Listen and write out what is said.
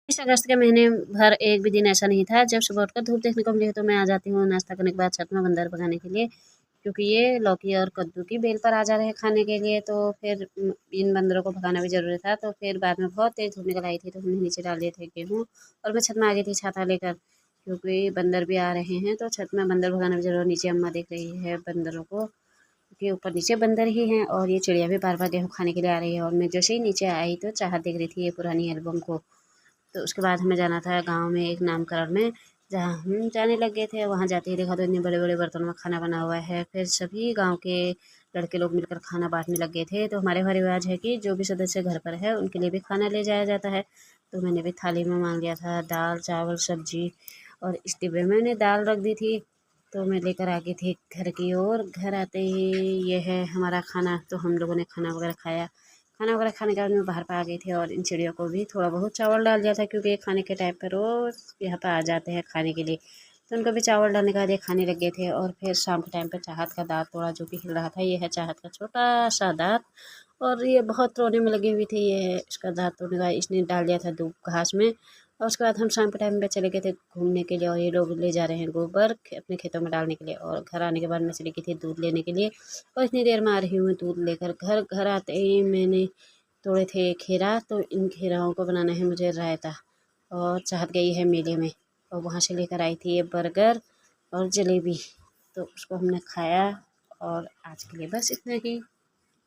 इस अगस्त के महीने भर एक भी दिन ऐसा नहीं था जब सुबह उठकर धूप देखने को मिली हो। तो मैं आ जाती हूँ नाश्ता करने के बाद छत में बंदर भगाने के लिए, क्योंकि ये लौकी और कद्दू की बेल पर आ जा रहे हैं खाने के लिए। तो फिर इन बंदरों को भगाना भी ज़रूरी था। तो फिर बाद में बहुत तेज़ धूप निकल आई थी, तो हमने नीचे डाल दिए थे गेहूँ और मैं छत में आ गई थी छाता लेकर, क्योंकि बंदर भी आ रहे हैं। तो छत में बंदर भगाना भी ज़रूरी। नीचे अम्मा देख रही है बंदरों को, क्योंकि ऊपर नीचे बंदर ही हैं और ये चिड़िया भी बार बार गेहूँ खाने के लिए आ रही है। और मैं जैसे ही नीचे आई तो चाहत देख रही थी ये पुरानी एल्बम को। तो उसके बाद हमें जाना था गाँव में एक नामकरण में, जहाँ हम जाने लग गए थे। वहाँ जाते ही देखा तो इतने बड़े बड़े बर्तनों में खाना बना हुआ है। फिर सभी गाँव के लड़के लोग मिलकर खाना बांटने लग गए थे। तो हमारे यहाँ रिवाज है कि जो भी सदस्य घर पर है उनके लिए भी खाना ले जाया जाता है। तो मैंने भी थाली में मांग लिया था दाल चावल सब्जी, और इस डिब्बे में मैंने दाल रख दी थी। तो मैं लेकर आ गई थी घर की ओर। घर आते ही ये है हमारा खाना। तो हम लोगों ने खाना वगैरह खाया। खाना वगैरह खाने के बाद मैं बाहर पे आ गई थी और इन चिड़ियों को भी थोड़ा बहुत चावल डाल दिया था, क्योंकि ये खाने के टाइम पर रोज़ यहाँ पर आ जाते हैं खाने के लिए। तो उनको भी चावल डालने के बाद ये खाने लग गए थे। और फिर शाम के टाइम पर चाहत का दाँत तोड़ा जो कि हिल रहा था। ये है चाहत का छोटा सा दाँत, और ये बहुत रोने में लगी हुई थी। ये है इसका दाँत तोड़ने का, इसने डाल दिया था दूब घास में। और उसके बाद हम शाम के टाइम में चले गए थे घूमने के लिए, और ये लोग ले जा रहे हैं गोबर अपने खेतों में डालने के लिए। और घर आने के बाद मैं चली गई थी दूध लेने के लिए, और इतनी देर में आ रही हूँ मैं दूध लेकर घर। घर आते ही मैंने तोड़े थे खीरा। तो इन खीराओं को बनाना है मुझे रायता। और चाहत गई है मेले में, और वहाँ से लेकर आई थी ये बर्गर और जलेबी। तो उसको हमने खाया, और आज के लिए बस इतना ही।